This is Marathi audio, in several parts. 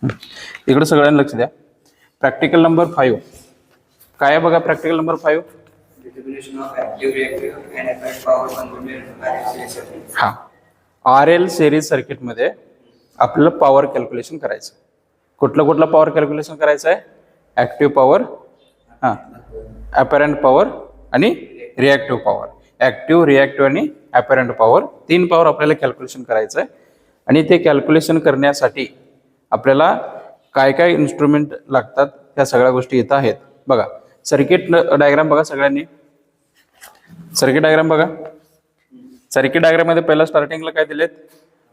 इकडे सगळ्यांना लक्ष द्या. प्रॅक्टिकल नंबर 5 काय आहे बघा. प्रॅक्टिकल नंबर 5 हा RL सिरीज सर्किटमध्ये आपल्याला पॉवर कॅल्क्युलेशन करायचं. कुठलं पॉवर कॅल्क्युलेशन करायचं आहे. ऍक्टिव्ह पॉवर, अपॅरंट पॉवर आणि रिॲक्टिव्ह पॉवर. ऍक्टिव्ह, रिॲक्टिव्ह आणि अपॅरंट पॉवर 3 पॉवर आपल्याला कॅल्क्युलेशन करायचं आहे. आणि ते कॅल्क्युलेशन करण्यासाठी आपल्याला काय काय इन्स्ट्रुमेंट लागतात त्या सगळ्या गोष्टी इथं आहेत बघा. सर्किट डायग्राम बघा सगळ्यांनी. सर्किट डायग्राम बघा. सर्किट डायग्राम मध्ये पहिला स्टार्टिंगला काय दिलेत.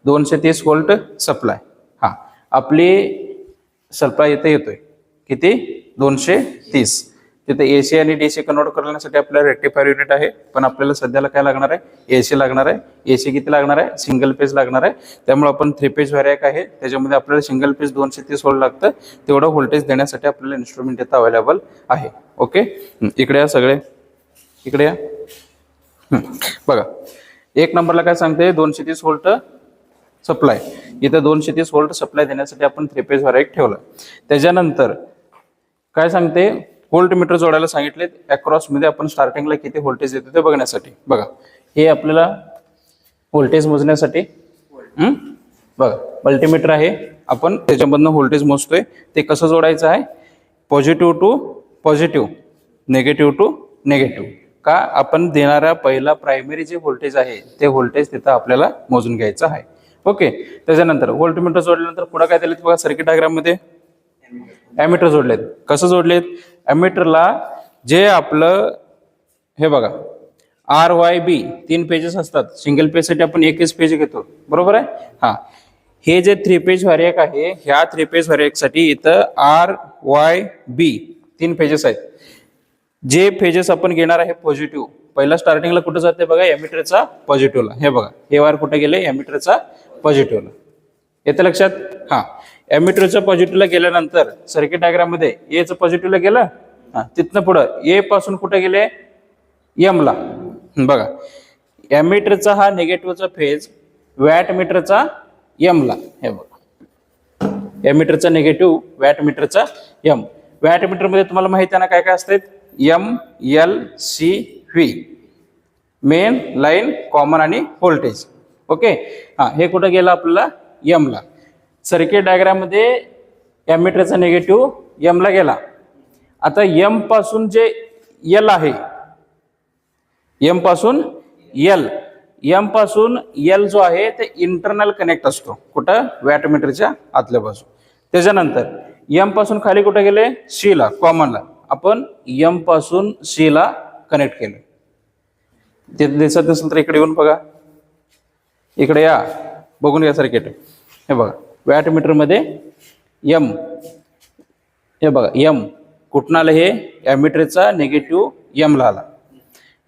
230 व्होल्ट सप्लाय. आपली सप्लाय इथे येतोय किती 230. तिथे AC आणि DC कन्वर्ट करण्यासाठी आपल्याला रेक्टिफायर युनिट आहे. पण आपल्याला सध्याला काय लागणार आहे. AC लागणार आहे. AC किती लागणार आहे. सिंगल पेज लागणार आहे. त्यामुळे आपण 3 पेज व्हॅरिएक आहे. त्याच्यामध्ये आपल्याला सिंगल पेज 230 व्होल्ट लागतं. तेवढं व्होल्टेज देण्यासाठी आपल्याला इन्स्ट्रुमेंट इथं अवेलेबल आहे. ओके. इकडे या सगळे. इकडे या. बघा 1 नंबरला काय सांगते 230 व्होल्ट सप्लाय. इथं 230 व्होल्ट सप्लाय देण्यासाठी आपण 3 पेज व्हॅरिएक ठेवलं. त्याच्यानंतर काय सांगते व्होल्टमीटर जोडायला सांगितले. अक्रॉस मध्ये आपण स्टार्टिंगला किती व्होल्टेज येतो ते बघण्यासाठी. बघा हे आपल्याला व्होल्टेज मोजण्यासाठी बघा मल्टीमीटर आहे. आपण त्याच्यामधनं व्होल्टेज मोजतोय. ते कसं जोडायचं आहे. Positive to positive, negative to negative. का आपण देणारा पहिला प्रायमरी जे व्होल्टेज आहे ते व्होल्टेज तिथं आपल्याला मोजून घ्यायचं आहे. ओके. त्याच्यानंतर व्होल्टमीटर जोडल्यानंतर पुढे काय दिलेत बघा. सर्किट डायग्राम मध्ये ॲमीटर जोडलेत. कसं जोडलेत. ॲमीटरला जे आपलं हे बघा RYB 3 पेजेस असतात. सिंगल पेज साठी आपण एकच पेज घेतो बरोबर आहे. हे जे 3 पेज व्हॅरिएक आहे ह्या 3 पेज व्हॅरिएक साठी इथं RYB 3 पेजेस आहेत. जे पेजेस आपण घेणार आहे पॉझिटिव्ह. पहिला स्टार्टिंगला कुठं जाते बघा एमीटरचा पॉझिटिव्हला. हे बघा हे वायर कुठे गेले एमीटरचा पॉझिटिव्हला. येतं लक्षात. एमीटरच्या पॉझिटिव्हला गेल्यानंतर सर्किट डायग्राम मध्ये एचं पॉझिटिव्हला गेलं. तिथनं पुढं ए पासून कुठे गेले एमला. बघा एमीटरचा हा निगेटिव्हचा फेज वॅट मीटरचा एमला. हे बघा एमीटरचा निगेटिव्ह वॅट मीटरचा एम. वॅट मीटर मध्ये तुम्हाला माहिती आहे ना काय काय असते. MLCV मेन, लाईन, कॉमन आणि व्होल्टेज. ओके. हे कुठं गेलं आपल्याला एमला. सर्किट डायग्राम मध्ये एमीटरचा निगेटिव्ह एमला गेला. आता एम पासून जे एल आहे एम पासून एल जो आहे ते इंटरनल कनेक्ट असतो कुठं वॅट मीटरच्या आतल्या बाजू. त्याच्यानंतर एम पासून खाली कुठे गेले सी ला कॉमनला. आपण एम पासून सी ला कनेक्ट केलं. ते दिसत नसेल तर इकडे येऊन बघा. इकडे या बघून घ्या सर्किट. हे बघा वॅट मीटर मध्ये एम. हे बघा एम कुठं आलं हे एमीटरचा निगेटिव्ह एमला आला.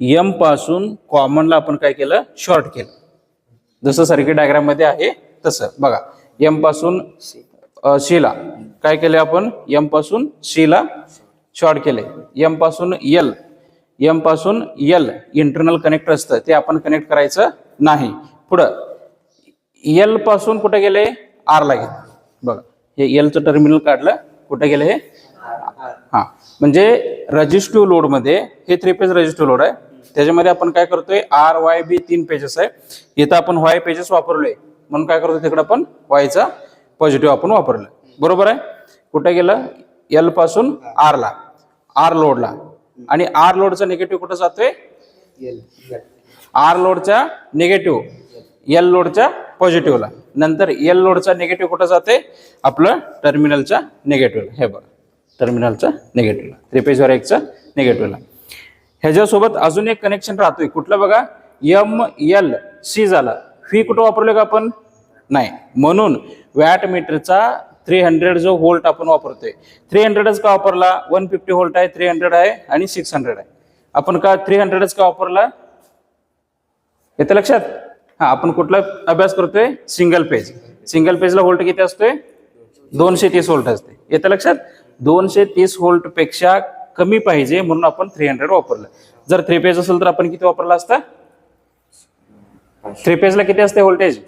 एम पासून कॉमनला आपण काय केलं शॉर्ट केलं. जसं सर्किट डायग्राम मध्ये आहे तसं बघा. एम पासून सी ला काय केले आपण एम पासून सी ला शॉर्ट केले. एम पासून एल इंटरनल कनेक्टर असतं ते आपण कनेक्ट करायचं नाही. पुढं एल पासून कुठे गेले आर ला गेले. बघा हे एलचं टर्मिनल काढलं कुठे गेले हे म्हणजे रेजिस्टिव्ह लोड मध्ये हे 3 पेज रेजिस्टिव्ह लोड आहे. त्याच्यामध्ये आपण काय करतोय RYB 3 पेजेस आहे. इथं आपण Y पेजेस वापरलोय म्हणून काय करतोय तिकडे आपण वायचा पॉझिटिव्ह आपण वापरलं बरोबर आहे. कुठे गेलं एल पासून आर ला आर लोडला. आणि आर लोडचा निगेटिव्ह कुठं जातोय आर लोडच्या निगेटिव्ह एल लोडच्या पॉझिटिव्हला. नंतर एल लोडचा निगेटिव्ह कुठं जाते आपलं टर्मिनलच्या निगेटिव्हला. हे बघा टर्मिनलचा निगेटिव्हला 3 पेज व्हॅरिएकचा निगेटिव्हला. ह्याच्यासोबत अजून एक कनेक्शन राहतोय कुठलं बघा MLC झाला. फी कुठं वापरलोय का आपण नाही. म्हणून वॅट मीटरचा 300 जो व्होल्ट आपण वापरतोय 300च का वापरला. 150 व्होल्ट आहे 300 आहे आणि 600 आहे. आपण का 300च का वापरला येतं लक्षात. आपण कुठला अभ्यास करतोय सिंगल पेज. सिंगल पेजला व्होल्ट किती असतोय 230 व्होल्ट असते. येतं लक्षात. 230 व्होल्ट पेक्षा कमी पाहिजे म्हणून आपण 300 वापरलं. जर 3 पेज असेल तर आपण किती वापरला असता. 3 पेजला किती असते व्होल्टेज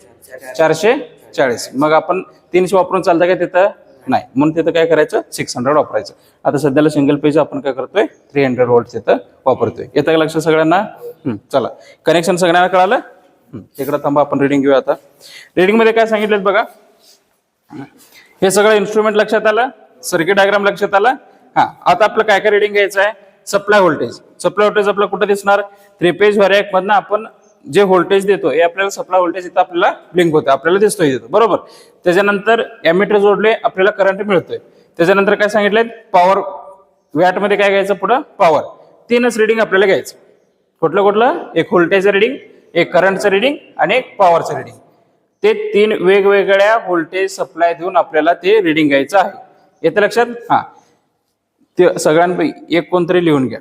440. मग आपण 300 वापरून चालतं का तिथं नाही, म्हणून तिथं काय करायचं 600 वापरायचं. आता सध्याला सिंगल पेज आपण काय करतोय 300 व्होल्ट तिथं वापरतोय. येतं का लक्षात सगळ्यांना? चला, कनेक्शन सगळ्यांना कळालं? तिकडं थांबा, आपण रिडिंग घेऊया. आता रिडिंग मध्ये काय सांगितलं बघा, हे सगळं इन्स्ट्रुमेंट लक्षात आलं, सर्किट डायग्राम लक्षात आलं. आता आपलं काय काय रिडिंग घ्यायचं आहे, सप्लाय व्होल्टेज. सप्लाय व्होल्टेज आपलं कुठं दिसणार, 3 फेज व्हॅरिएक मधनं आपण जे व्होल्टेज देतो हे आपल्याला सप्लाय व्होल्टेज इथं आपल्याला ब्लिंक होतं, आपल्याला दिसतोय इथं, बरोबर. त्याच्यानंतर एमिटर जोडले, आपल्याला करंट मिळतोय. त्याच्यानंतर काय सांगितलंय, पॉवर वॅट मध्ये काय घ्यायचं, पुढं पॉवर. 3च रिडिंग आपल्याला घ्यायचं. कुठलं, एक व्होल्टेजचं रिडिंग, एक करंटचं रिडिंग आणि एक पॉवरचं रिडिंग. ते 3 वेगवेगळ्या व्होल्टेज सप्लाय देऊन आपल्याला ते रिडिंग घ्यायचं आहे. येतं लक्षात? ते सगळ्यांपैकी एक कोणतरी लिहून घ्या.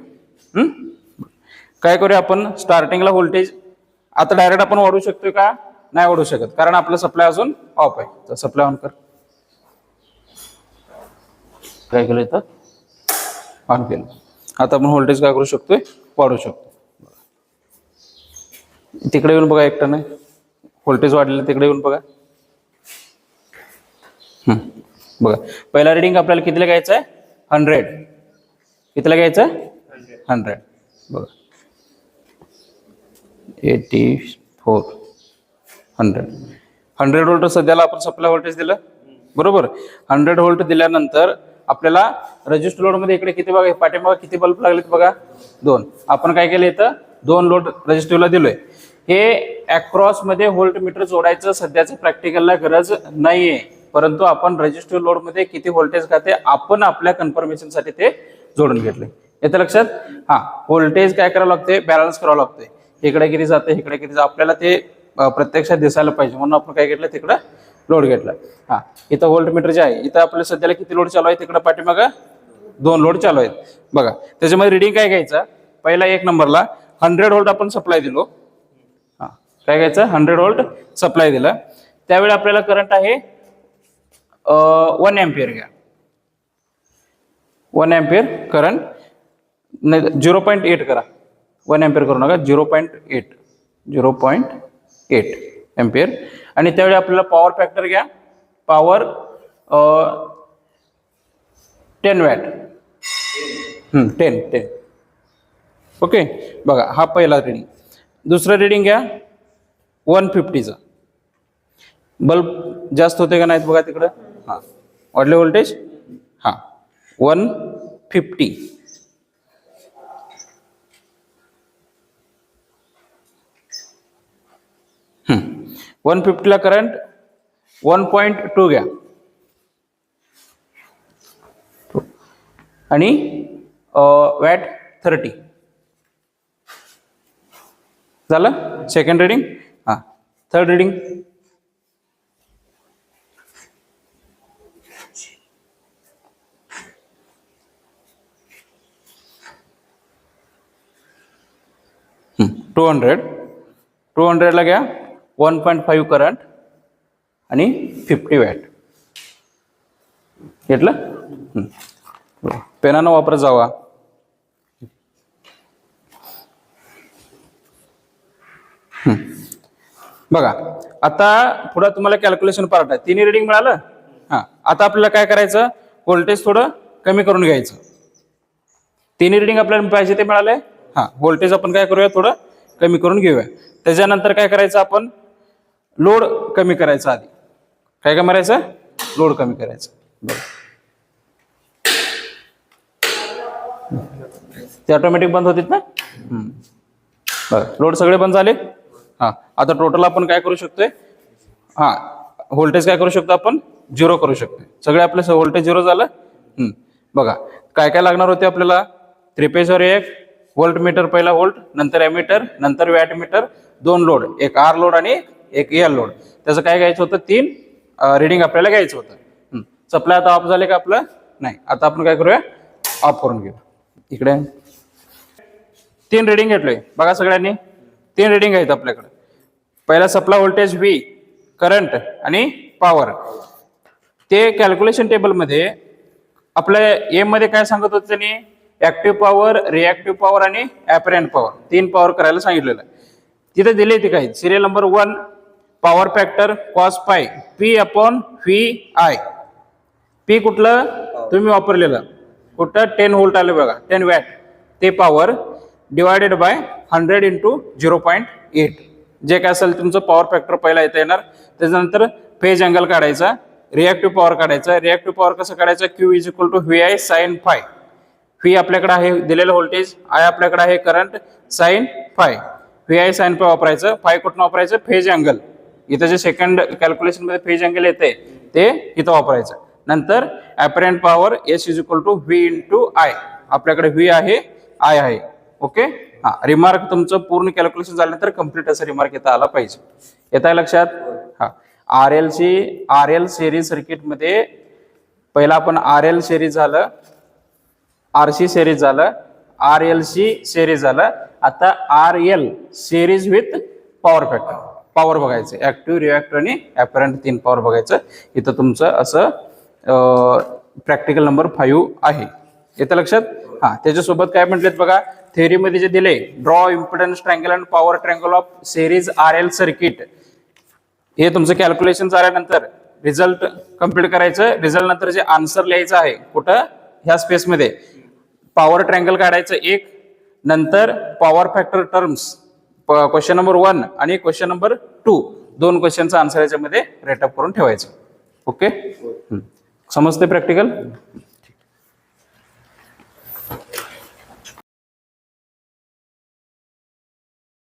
काय करूया आपण, स्टार्टिंगला व्होल्टेज आता डायरेक्ट आपण वाढवू शकतोय का? नाही वाढवू शकत, कारण आपलं सप्लाय अजून ऑफ आहे. तर सप्लाय ऑन कर. काय केलं इथं, ऑन केलं. आता आपण व्होल्टेज काय करू शकतोय, वाढवू शकतो. तिकडे येऊन बघा, एकटा नाही व्होल्टेज वाढलेलं, तिकडे येऊन बघा. बघा, पहिला रिडिंग आपल्याला कितीला घ्यायचं आहे, 100. कितीला घ्यायचं आहे, 100. बघा, 84 100 व्होल्ट सध्याला आपण सप्लाय व्होल्टेज दिलं, बरोबर. 100 व्होल्ट दिल्यानंतर आपल्याला रजिस्टर लोड मध्ये इकडे किती बघा, पाठीमागे किती बल्ब लागलेत बघा, 2. आपण काय केलं, इथं 2 लोड रजिस्टरला दिलोय. हे अक्रॉस मध्ये व्होल्ट मीटर जोडायचं सध्याचं प्रॅक्टिकलला गरज नाहीये, परंतु आपण रजिस्टर लोड मध्ये किती व्होल्टेज खाते आपण आपल्या कन्फर्मेशन साठी ते जोडून घेतले. येतं लक्षात? व्होल्टेज काय करावं लागते, बॅलन्स करावं लागते. इकडे किती जाते, इकडे किती जाते, आपल्याला ते प्रत्यक्षात दिसायला पाहिजे, म्हणून आपण काय घेतलं, तिकडं लोड घेतला. इथं व्होल्ट मीटर जे आहे, इथं आपल्याला सध्याला किती लोड चालू आहे, तिकडं पाठीमागं 2 लोड चालू आहेत. बघा, त्याच्यामध्ये रिडिंग काय घ्यायचं, पहिला 1 नंबरला 100 व्होल्ट आपण सप्लाय दिलो. काय घ्यायचं, 100 व्होल्ट सप्लाय दिला. त्यावेळी आपल्याला करंट आहे 1 एम्पियर घ्या. 1 एम्पियर करंट, 0.8 करा, 1 एम्पियर करू नका, 0.8 एम्पियर. आणि त्यावेळी आपल्याला पॉवर फॅक्टर घ्या, पॉवर 10 वॅट, 10. ओके. बघा, हा पहिला रिडिंग. दुसरं रिडिंग घ्या 150चा. बल्ब जास्त होते का नाहीत बघा तिकडं, वाढले व्होल्टेज, 150. 150 ला करंट 1.2 घ्या आणि वॅट 30 झालं. Second reading. Third reading. Two hundred ला घ्या 1.5 करंट आणि 50 वॅट घेतलं. पेनानं वापरत जावा. बघा, आता पुढे तुम्हाला कॅल्क्युलेशन पार्ट आहे. तिन्ही रिडिंग मिळालं. आता आपल्याला काय करायचं, व्होल्टेज थोडं कमी करून घ्यायचं. तिन्ही रिडिंग आपल्याला पाहिजे ते मिळाले. व्होल्टेज आपण काय करूया, थोडं कमी करून घेऊया. त्याच्यानंतर काय करायचं, आपण लोड कमी करायचं. आधी काय करायचं, लोड कमी करायचं. ते ऑटोमॅटिक बंद होतील ना. बरं, लोड सगळे बंद झाले. आता टोटल आपण काय करू शकतोय, व्होल्टेज काय करू शकतो, आपण 0 करू शकतोय. सगळे आपले व्होल्टेज 0 झालं. बघा, काय काय लागणार होते आपल्याला, 3 फेजवर एक व्होल्ट मीटर, पहिला व्होल्ट, नंतर एमीटर, नंतर वॅट मीटर, 2 लोड, एक आर लोड आणि एक एल लोड. त्याचं काय घ्यायचं होतं, 3 रिडिंग आपल्याला घ्यायचं होतं. सप्लाय आता ऑफ झाले का आपलं, नाही. आता आपण काय करूया, ऑफ करून घेऊ. इकडे 3 रिडिंग घेतलोय बघा सगळ्यांनी. 3 रिडिंग आहेत आपल्याकडे. पहिला सप्लाय व्होल्टेज व्ही, करंट आणि पॉवर. ते कॅल्क्युलेशन टेबल मध्ये आपल्या एम मध्ये काय सांगत होतं त्यांनी, ऍक्टिव्ह पॉवर, रिएक्टिव्ह पॉवर आणि ऍपरंट पॉवर, 3 पॉवर करायला सांगितलेलं. तिथे दिले ते काय, serial number 1 power factor cos पाय P/VI. पी कुठलं तुम्ही वापरलेलं कुठं 10 व्होल्ट आलं बघा 10 वॅट ते पॉवर डिवायडेड बाय 100 इंटू 0.8 जे काय असेल तुमचं पॉवर फॅक्टर पहिला येता येणार. त्याच्यानंतर फेज अँगल काढायचा, रिॲक्टिव्ह पॉवर काढायचा. रिॲक्टिव्ह पॉवर कसं काढायचं Q is equal to V I sine phi. V आपल्याकडे आहे दिलेलं व्होल्टेज, आय आपल्याकडे आहे current, sine phi. V I sine phi वापरायचं. फाय कुठं वापरायचं फेज अँगल. इथं जे सेकंड कॅल्क्युलेशन मध्ये फेज अँगल येते ते इथं वापरायचं. नंतर apparent power S is equal to V into I. आपल्याकडे व्ही आहे आय आहे. ओके हा रिमार्क तुमचं पूर्ण कॅल्क्युलेशन झाल्यानंतर कम्प्लीट असं रिमार्क येता आला पाहिजे. येत आहे लक्षात. हा आर एल सिरीज सर्किट मध्ये पहिला आपण आर एल सिरीज झालं, RC सिरीज झालं, RLC सिरीज झालं. आता RL series with power factor. Power बघायचं ऍक्टिव्ह रिॲक्टिव्ह आणि ॲपरंट 3 पॉवर बघायचं. इथं तुमचं असं प्रॅक्टिकल नंबर 5 आहे. येतं लक्षात. हा त्याच्यासोबत काय म्हटलेत बघा थेअरीमध्ये जे दिले draw impedance triangle and power triangle of series RL circuit. हे तुमचं कॅल्क्युलेशन झाल्यानंतर रिझल्ट कम्प्लीट करायचं. रिझल्ट नंतर जे आन्सर लिहायचं आहे कुठं ह्या स्पेसमध्ये पॉवर ट्रायंगल काढायचं एक, नंतर power factor terms question number 1 आणि क्वेश्चन नंबर 2 दोन क्वेश्चनचा आन्सर याच्यामध्ये रेटअप करून ठेवायचं. ओके समजते प्रॅक्टिकल.